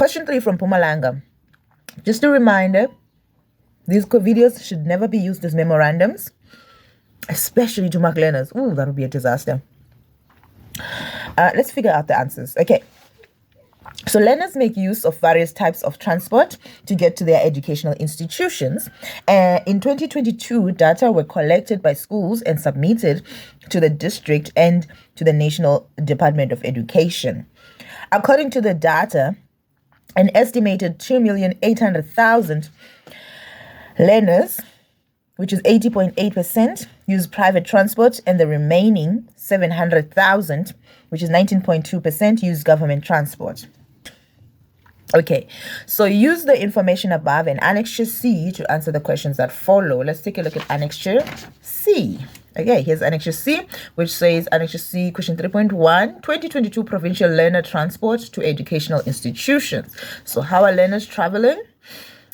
Question 3 from MPUMALANGA. Just a reminder, these videos should never be used as memorandums, especially to mark learners. Ooh, that would be a disaster. Let's figure out the answers. Okay. So learners make use of various types of transport to get to their educational institutions. In 2022, data were collected by schools and submitted to the district and to the National Department of Education. According to the data, an estimated 2,800,000 learners, which is 80.8%, use private transport, and the remaining 700,000, which is 19.2%, use government transport. Okay, so use the information above in Annexure C to answer the questions that follow. Let's take a look at Annexure C. Okay, here's Annexure C, which says, Annexure C, question 3.1, 2022 Provincial Learner Transport to Educational Institutions. So how are learners traveling?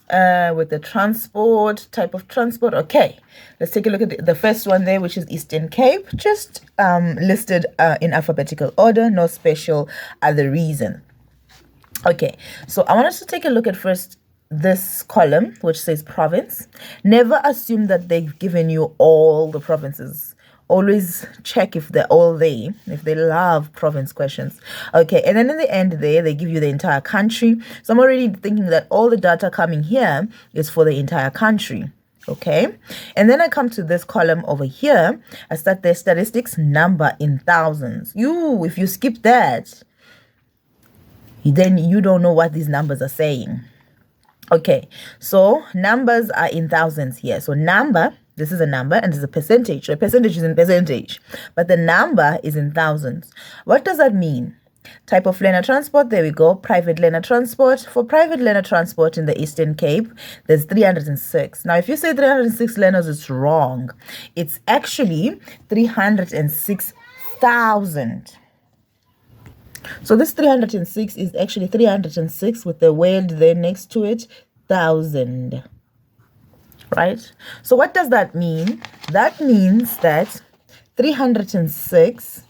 With the transport, type of transport. Okay, let's take a look at the first one there, which is Eastern Cape, just listed in alphabetical order, no special other reason. Okay, so I want us to take a look at first this column, which says province. Never assume that they've given you all the provinces. Always check if they're all there, if they love province questions. Okay, and then in the end there, they give you the entire country. So I'm already thinking that all the data coming here is for the entire country. Okay, and then I come to this column over here. I start the statistics, number in thousands. If you skip that, then you don't know what these numbers are saying. Okay, so numbers are in thousands here. So number, this is a number and this is a percentage. So a percentage is in percentage, but the number is in thousands. What does that mean? Type of learner transport, there we go, private learner transport. For private learner transport in the Eastern Cape, there's 306. Now, if you say 306 learners, it's wrong. It's actually 306,000. So this 306 is actually 306 with the word there next to it, 1,000. Right? So what does that mean? That means that 306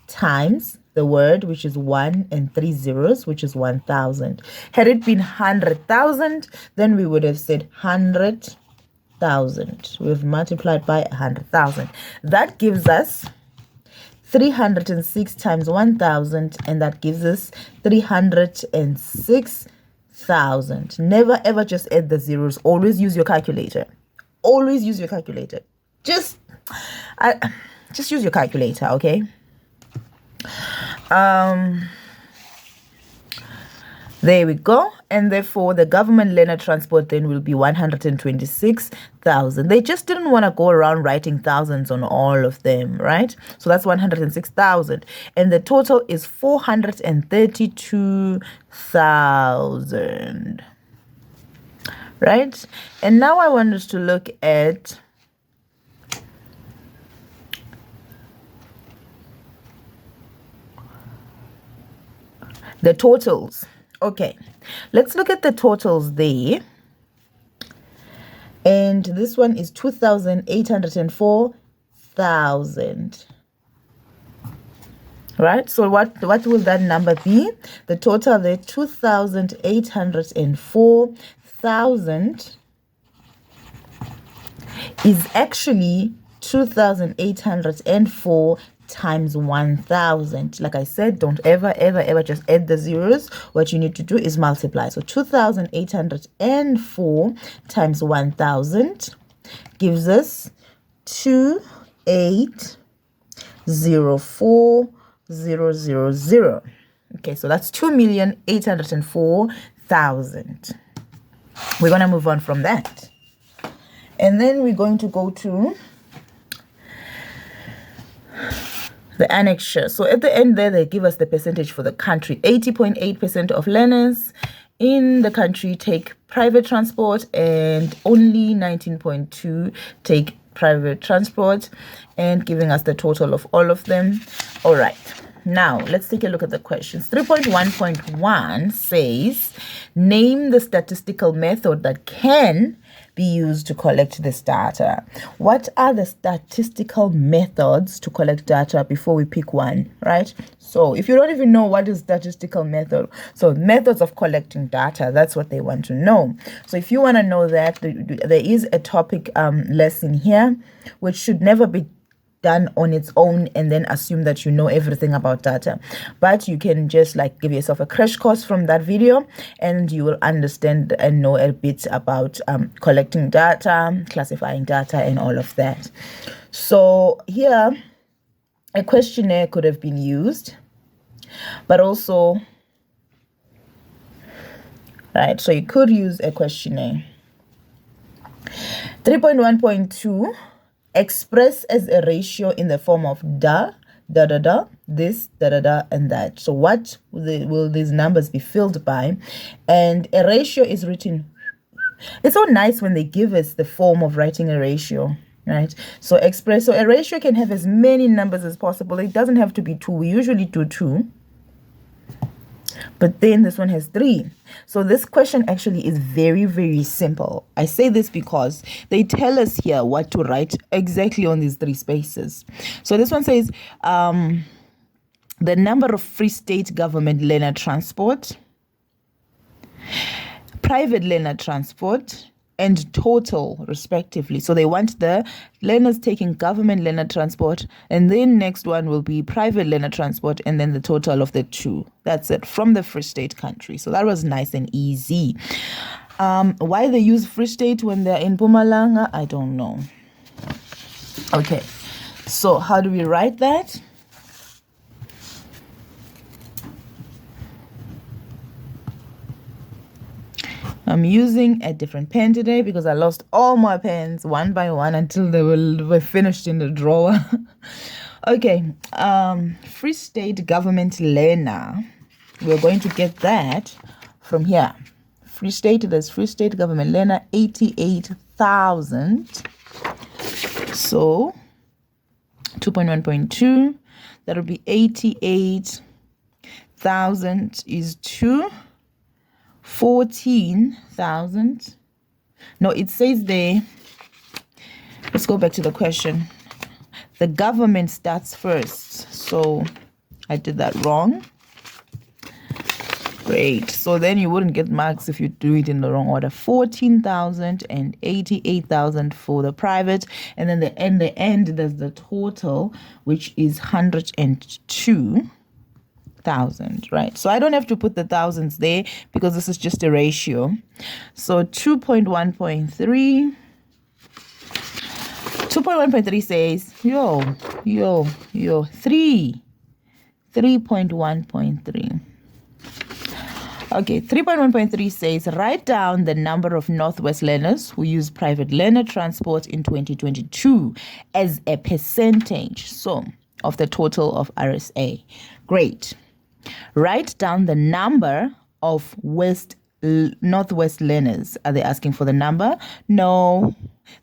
times the word, which is 1 and 3 zeros, which is 1,000. Had it been 100,000, then we would have said 100,000. We've multiplied by 100,000. That gives us 306 times 1,000, and that gives us 306,000. Never ever just add the zeros. Always use your calculator. Always use your calculator. Just use your calculator, okay? There we go. And therefore, the government learner transport then will be 126,000. They just didn't want to go around writing thousands on all of them, right? So that's 106,000. And the total is 432,000. Right? And now I want us to look at the totals. Okay, let's look at the totals there. And this one is 2,804,000. Right? So what will that number be? The total there, 2,804,000 is actually 2,804 times 1,000. Like I said, don't ever just add the zeros. What you need to do is multiply. So 2,804 times 1,000 gives us 2,804,000. Okay, so that's 2,804,000. We're going to move on from that. And then we're going to go to the annexure. So at the end there, they give us the percentage for the country. 80.8% of learners in the country take private transport, and only 19.2 take private transport, and giving us the total of all of them. All right. Now, let's take a look at the questions. 3.1.1 says, name the statistical method that can be used to collect this data? What are the statistical methods to collect data before we pick one, right? So if you don't even know what is statistical method, so methods of collecting data, that's what they want to know. So if you want to know that, there is a topic lesson here, which should never be done on its own and then assume that you know everything about data, but you can just like give yourself a crash course from that video and you will understand and know a bit about collecting data, classifying data, and all of that. So here a questionnaire could have been used, but also, right, so you could use a questionnaire. 3.1.2, express as a ratio in the form of this, and that. So what will these numbers be filled by? And a ratio is written. It's so nice when they give us the form of writing a ratio, right? So a ratio can have as many numbers as possible. It doesn't have to be 2. We usually do 2. But then this one has 3. So this question actually is very, very simple. I say this because they tell us here what to write exactly on these 3 spaces. So this one says the number of Free State government learner transport, private learner transport, and total respectively. So they want the learners taking government learner transport, and then next one will be private learner transport, and then the total of the 2. That's it, from the Free State country. So that was nice and easy. Why they use Free State when they're in MPUMALANGA, I don't know. Okay, so how do we write that? I'm using a different pen today because I lost all my pens one by one until they were finished in the drawer. Okay, Free State government learner. We're going to get that from here. Free State, there's Free State government learner, 88,000. So 2.1.2, that'll be 88,000 is 14,000. No, it says there, let's go back to the question. The government starts first, so I did that wrong. Great. So then you wouldn't get marks if you do it in the wrong order. 14,000 and 88,000 for the private, and then the end there's the total, which is 102,000, right? So I don't have to put the thousands there because this is just a ratio. So 2.1.3 says 3.1.3. Okay, 3.1.3 says write down the number of Northwest learners who use private learner transport in 2022 as a percentage of the total of RSA. Great. Write down the number of Northwest learners. Are they asking for the number? No.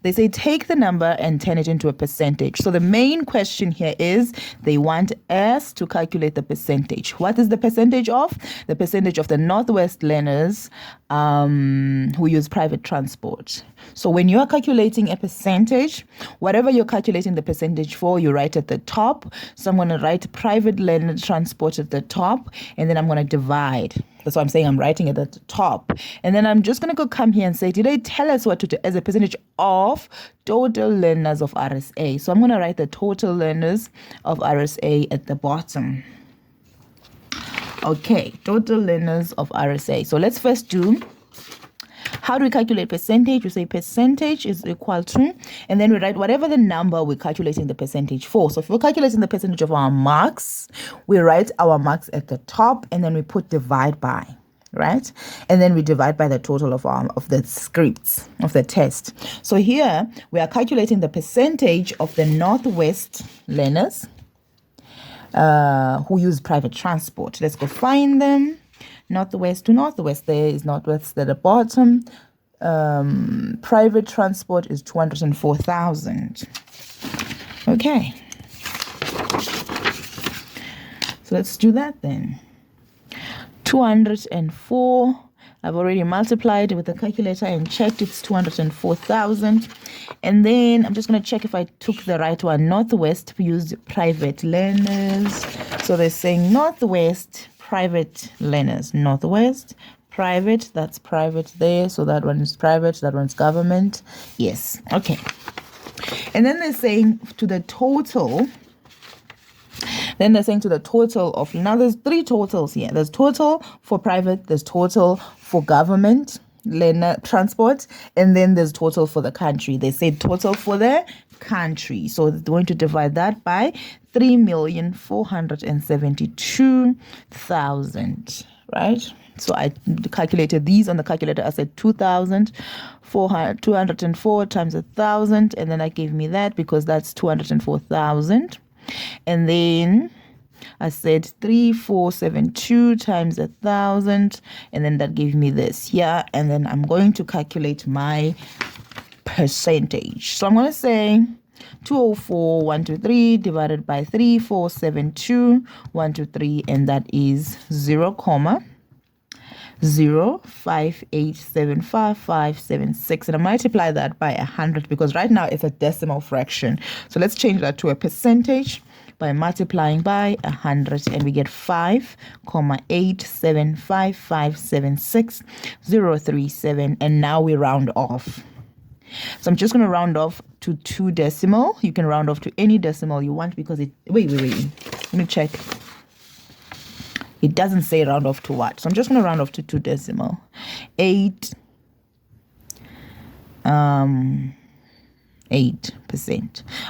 They say take the number and turn it into a percentage. So the main question here is they want us to calculate the percentage. What is the percentage of? The percentage of the Northwest learners who use private transport. So when you're calculating a percentage, whatever you're calculating the percentage for, you write at the top. So I'm going to write private learner transport at the top, and then I'm going to divide. That's why I'm saying I'm writing it at the top. And then I'm just going to come here and say, did they tell us what to do as a percentage of total learners of RSA? So I'm going to write the total learners of RSA at the bottom. Okay, total learners of RSA. So let's first do, how do we calculate percentage? We say percentage is equal to, and then we write whatever the number we're calculating the percentage for. So if we're calculating the percentage of our marks, we write our marks at the top, and then we put divide by, right? And then we divide by the total of the scripts of the test. So here we are calculating the percentage of the Northwest learners who use private transport. Let's go find them. Northwest to Northwest, there is Northwest at the bottom. Private transport is 204,000. Okay. So let's do that then. 204 I've already multiplied with the calculator and checked. It's 204,000. And then I'm just going to check if I took the right one. Northwest used private learners. So they're saying Northwest private learners. Northwest private, that's private there. So that one is private, that one's government. Yes. Okay. And then they're saying to the total. Then they're saying to the total of, now there's three totals here. There's total for private, there's total for government, learner transport, and then there's total for the country. They say total for the country. So they're going to divide that by 3,472,000, right? So I calculated these on the calculator. I said 204 times 1,000, and then that gave me that because that's 204,000. And then I said 3,472 times 1,000, and then that gave me this here. And then I'm going to calculate my percentage. So I'm going to say 204,123 divided by 3,472,123, and that is 0,0587556, and I multiply that by 100 because right now it's a decimal fraction. So let's change that to a percentage by multiplying by 100, and we get 5,875576,037, and now we round off. So I'm just going to round off to 2 decimal. You can round off to any decimal you want because it wait let me check. It doesn't say round off to what. So I'm just going to round off to 2 decimal. 8%.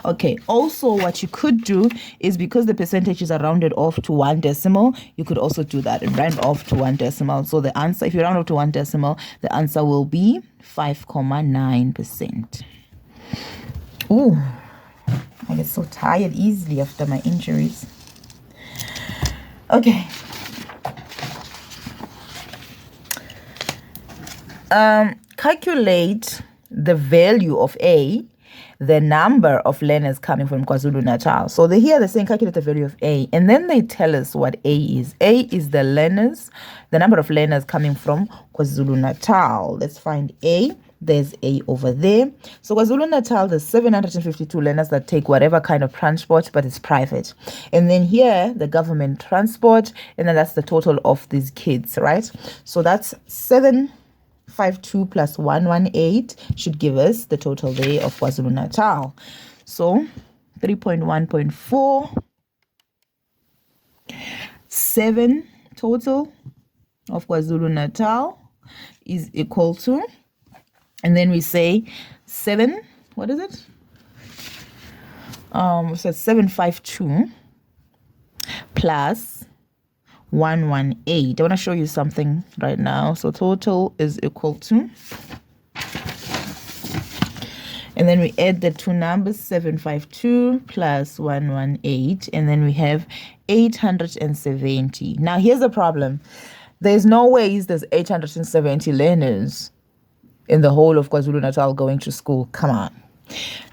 Okay. Also, what you could do is, because the percentages are rounded off to 1 decimal, you could also do that and round off to 1 decimal. So the answer, if you round off to 1 decimal, the answer will be 5.9%. Ooh, I get so tired easily after my injuries. Okay. Calculate the value of A, the number of learners coming from KwaZulu-Natal. So here they're saying calculate the value of A, and then they tell us what A is. A is the learners, the number of learners coming from KwaZulu-Natal. Let's find A. There's A over there. So KwaZulu-Natal, there's 752 learners that take whatever kind of transport, but it's private. And then here, the government transport, and then that's the total of these kids, right? So that's 752 plus 118 should give us the total there of KwaZulu-Natal. So 3.1.4, 7 total of KwaZulu-Natal is equal to, and then we say 7, what is it? So 752 plus 118. I want to show you something right now. So total is equal to, and then we add the 2 numbers, 752 plus 118, and then we have 870. Now here's the problem. There's no ways there's 870 learners in the whole of KwaZulu-Natal going to school. Come on.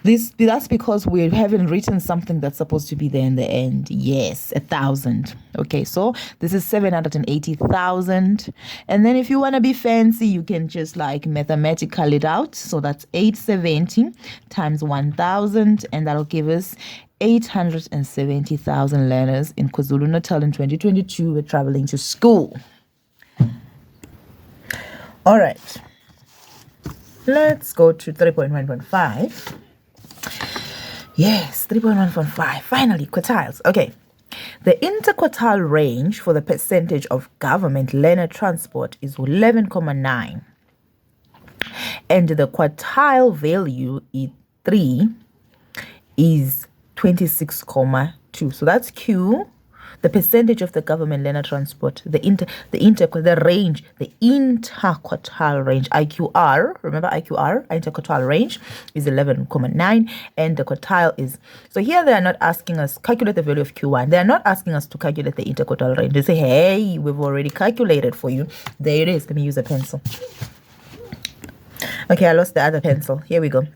That's because we haven't written something that's supposed to be there in the end. Yes, 1,000. Okay, so this is 780,000. And then if you want to be fancy, you can just like mathematical it out. So that's 870 times 1,000, and that'll give us 870,000 learners in KwaZulu-Natal in 2022 were traveling to school. All right. Let's go to 3.1.5. Yes, 3.1.5. Finally, quartiles. Okay. The interquartile range for the percentage of government learner transport is 11.9. And the quartile value is 3 is 26.2. So that's Q. The percentage of the government learner transport, the range, the interquartile range, IQR, remember IQR, interquartile range is 11.9, and the quartile is, so here they are not asking us calculate the value of Q1. They are not asking us to calculate the interquartile range. They say, hey, we've already calculated for you. There it is. Let me use a pencil. Okay, I lost the other pencil. Here we go.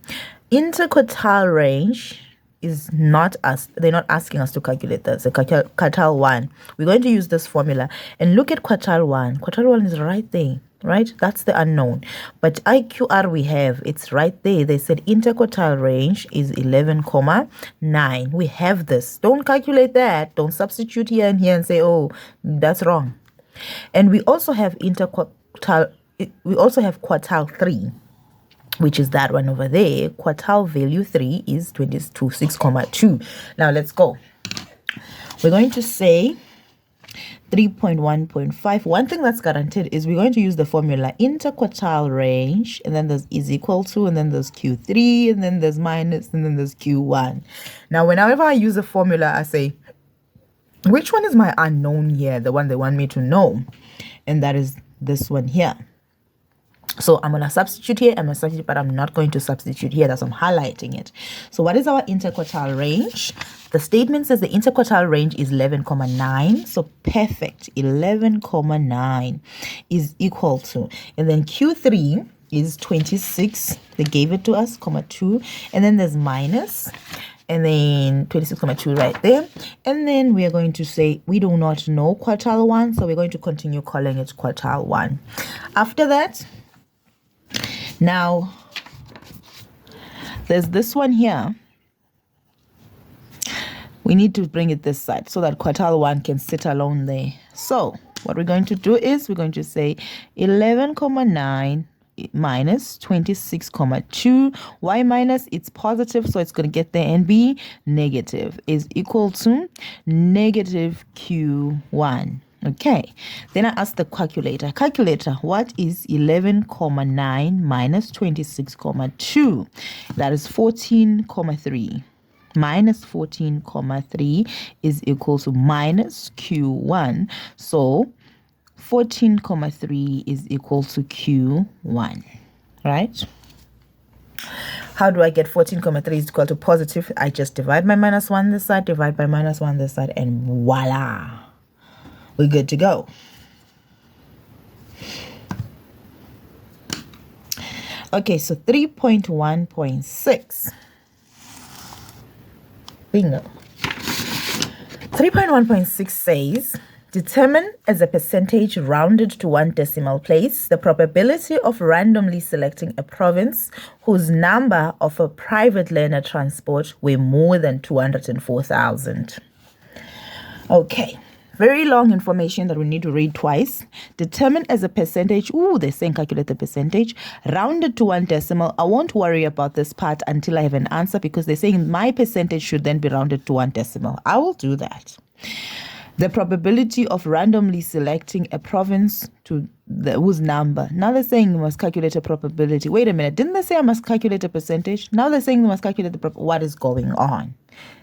Interquartile range is not us. They're not asking us to calculate that. So quartile 1. We're going to use this formula and look at quartile 1. Quartile 1 is right there. right? That's the unknown. But IQR we have, it's right there. They said interquartile range is 11,9. We have this. Don't calculate that. Don't substitute here and here and say, oh, that's wrong. And we also have interquartile, we also have quartile 3, which is that one over there. Quartile value 3 is 26,2. Now let's go. We're going to say 3.1.5. One thing that's guaranteed is we're going to use the formula interquartile range, and then there's is equal to, and then there's Q3, and then there's minus, and then there's Q1. Now, whenever I use a formula, I say, which one is my unknown here? The one they want me to know. And that is this one here. So I'm going to substitute here, but I'm not going to substitute here. That's why I'm highlighting it. So what is our interquartile range? The statement says the interquartile range is 11,9. So perfect. 11,9 is equal to, and then Q3 is 26. They gave it to us, 2. And then there's minus, and then 26,2 right there. And then we are going to say we do not know quartile 1. So we're going to continue calling it quartile 1. After that, now, there's this one here. We need to bring it this side so that quartile 1 can sit alone there. So, what we're going to do is we're going to say 11,9 minus 26,2. Why minus? It's positive, so it's going to get there and be negative, is equal to negative Q1. Okay, then I asked the calculator. Calculator, what is 11,9 minus 26,2? That is 14,3. Minus 14,3 is equal to minus Q1. So 14,3 is equal to Q1, right? How do I get 14,3 is equal to positive? I just divide by minus 1 this side, divide by minus 1 this side, and voila. We're good to go. Okay, so 3.1.6. Bingo. 3.1.6 says, determine as a percentage rounded to 1 decimal place the probability of randomly selecting a province whose number of a private learner transport were more than 204,000. Okay. Very long information that we need to read twice. Determine as a percentage. Ooh, they're saying calculate the percentage. Rounded to 1 decimal. I won't worry about this part until I have an answer because they're saying my percentage should then be rounded to 1 decimal. I will do that. The probability of randomly selecting a province to whose number. Now they're saying you must calculate a probability. Wait a minute. Didn't they say I must calculate a percentage? Now they're saying they must calculate what is going on.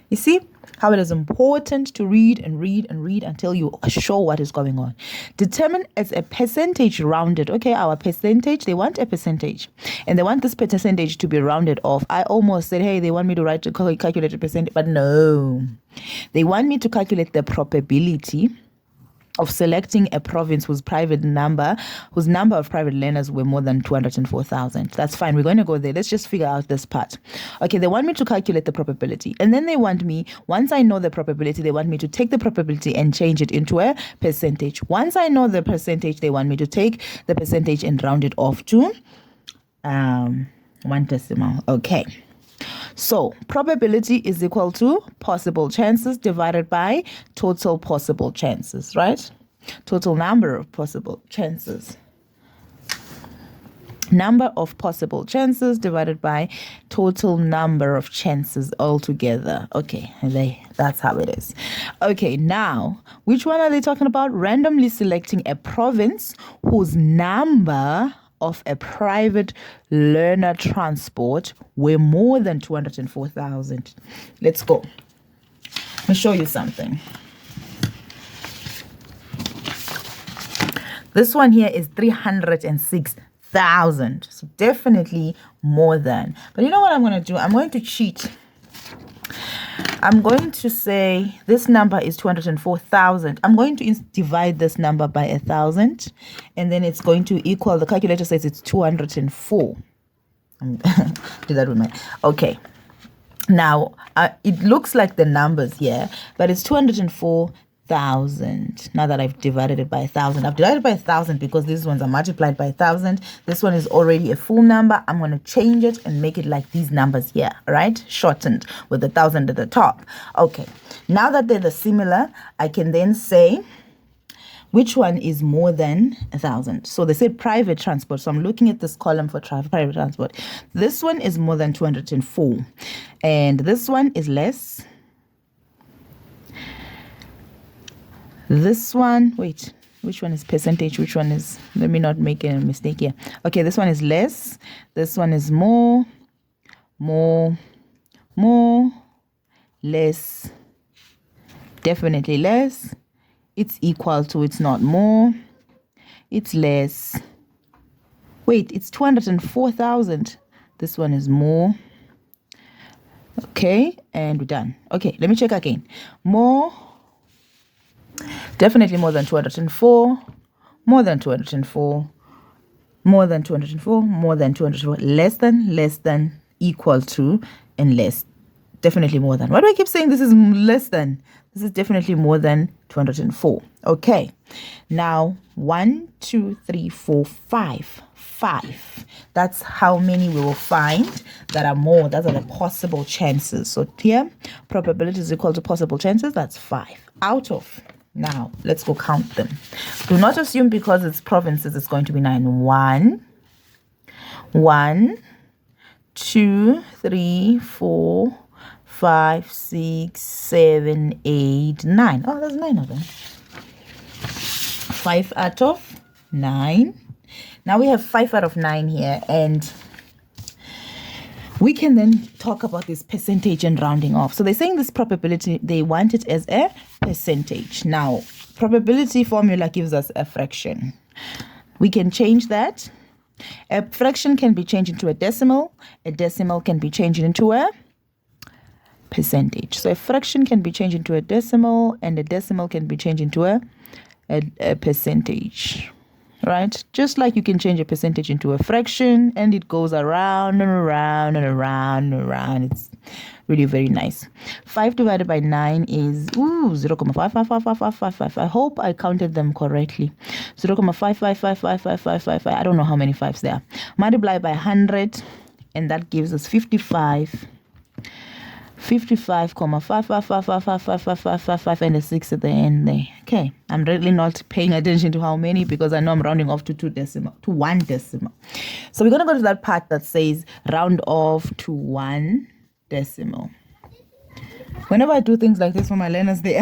You see how it is important to read and read and read until you are sure what is going on. Determine as a percentage rounded. Okay, our percentage, they want a percentage. And they want this percentage to be rounded off. I almost said, hey, they want me to calculate a percentage. But no. They want me to calculate the probability of selecting a province whose number of private learners were more than 204,000. That's fine. We're going to go there. Let's just figure out this part. Okay, they want me to calculate the probability. And then they want me, once I know the probability, they want me to take the probability and change it into a percentage. Once I know the percentage, they want me to take the percentage and round it off to 1 decimal. Okay. So, probability is equal to possible chances divided by total possible chances, right? Total number of possible chances. Number of possible chances divided by total number of chances altogether. Okay, that's how it is. Okay, now, which one are they talking about? Randomly selecting a province whose number of a private learner transport were more than 204,000. Let's go. Let me show you something. This one here is 306,000. So definitely more than. But you know what I'm going to do? I'm going to cheat. I'm going to say this number is 204,000. I'm going to divide this number by 1,000, and then it's going to equal, the calculator says it's 204. Do that with my, okay. Now, it looks like the numbers here, but it's 204 1,000. Now that I've divided it by 1,000, I've divided by 1,000 because these ones are multiplied by 1,000. This one is already a full number. I'm going to change it and make it like these numbers here, right? Shortened with 1,000 at the top. Okay, now that they're similar, I can then say which one is more than 1,000. So they said private transport. So I'm looking at this column for private transport. This one is more than 204. And this one is less. This one, wait, which one is percentage? Which one is, let me not make a mistake here. Okay, this one is less. This one is more, less, definitely less. It's equal to, it's not more, it's less. Wait, it's 204,000. This one is more. Okay, and we're done. Okay, let me check again. More, definitely more than 204, more than 204, more than 204, more than 204, less than, equal to, and less. Definitely more than. Why do I keep saying this is less than? This is definitely more than 204. Okay. Now, 1, 2, 3, 4, 5. 5. That's how many we will find that are more. Those are the possible chances. So here, probability is equal to possible chances. That's 5 out of. Now, let's go count them. Do not assume because it's provinces, it's going to be 9. 1, 2, 3, 4, 5, 6, 7, 8, 9. Oh, there's 9 of them. 5 out of 9. Now we have 5 out of 9 here, and we can then talk about this percentage and rounding off. So they're saying this probability, they want it as a percentage. Now, probability formula gives us a fraction. We can change that. A fraction can be changed into a decimal can be changed into a percentage. So a fraction can be changed into a decimal, and a decimal can be changed into a percentage, right? Just like you can change a percentage into a fraction, and it goes around and around and around and around. It's really very nice. 5 divided by 9 is 0.5555555. I hope I counted them correctly. 0.5555555. I don't know how many 5s there are. Multiply by 100, and that gives us 55,55555 and a 6 at the end there. Okay, I'm really not paying attention to how many because I know I'm rounding off to 1 decimal. So we're going to go to that part that says round off to 1 decimal. Whenever I do things like this for my learners, they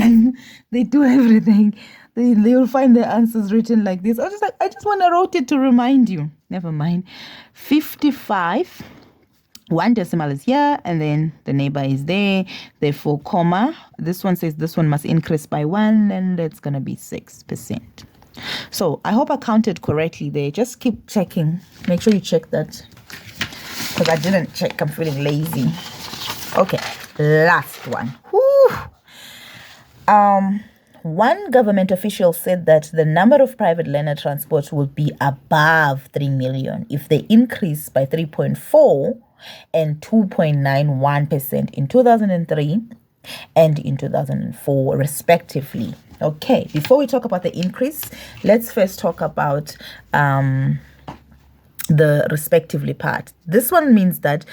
do everything. They'll find their answers written like this. I just want to write it to remind you. Never mind. 55. 1 decimal is here, and then the neighbor is there. Therefore, comma. This one says this one must increase by 1, and it's going to be 6%. So I hope I counted correctly there. Just keep checking. Make sure you check that, because I didn't check. I'm feeling lazy. Okay, last one. Whew. One government official said that the number of private learner transports will be above 3 million if they increase by 3.4 and 2.91% in 2003 and in 2004 respectively. Okay, before we talk about the increase, let's first talk about the respectively part. This one means that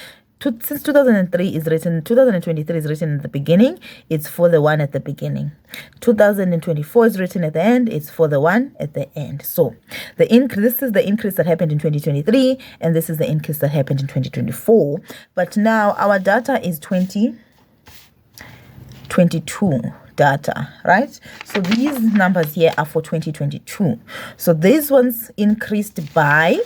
since 2003 is written, 2023 is written at the beginning, it's for the one at the beginning. 2024 is written at the end, it's for the one at the end. So the increase, this is the increase that happened in 2023, and this is the increase that happened in 2024. But now our data is 2022 data, right? So these numbers here are for 2022. So these ones increased by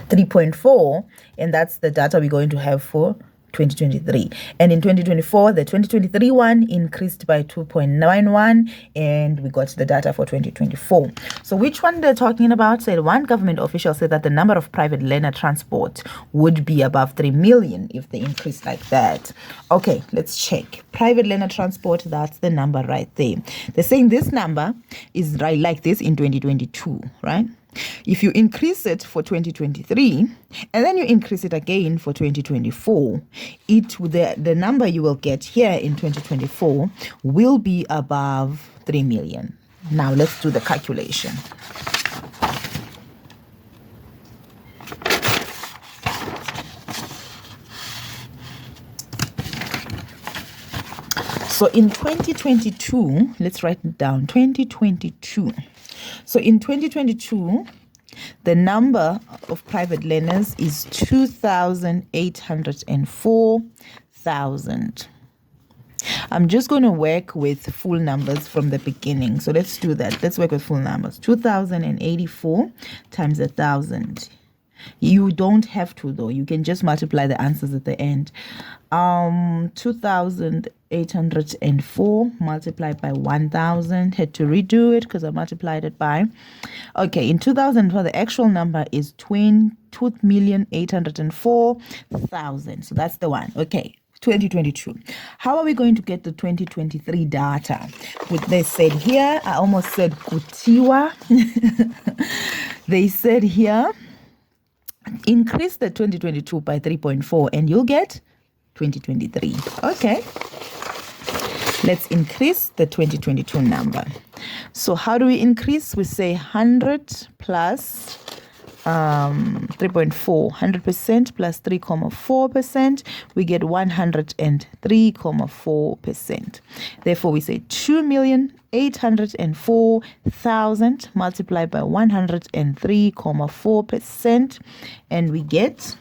3.4, and that's the data we're going to have for 2023. And in 2024, the 2023 one increased by 2.91, and we got the data for 2024. So which one they're talking about? Said one government official said that the number of private learner transport would be above 3 million if they increase like that. Okay, let's check. Private learner transport, that's the number right there. They're saying this number is right like this in 2022, right? If you increase it for 2023 and then you increase it again for 2024, the number you will get here in 2024 will be above 3 million. Now let's do the calculation. So in 2022, let's write it down, 2022. So in 2022, the number of private learners is 2,804,000. I'm just going to work with full numbers from the beginning. So let's do that. Let's work with full numbers. 2,084 times 1,000. You don't have to, though. You can just multiply the answers at the end. 2,804 multiplied by 1,000. Had to redo it because I multiplied it by. Okay, in 2004, the actual number is 2,804,000. So that's the one. Okay. 2022. How are we going to get the 2023 data? They said here, I almost said kutiwa. They said here, increase the 2022 by 3.4 and you'll get 2023. Okay. Let's increase the 2022 number. So how do we increase? We say 100 plus 3.4, 100% plus 3.4%, we get 103.4%. Therefore, we say 2,804,000 multiplied by 103.4%, and we get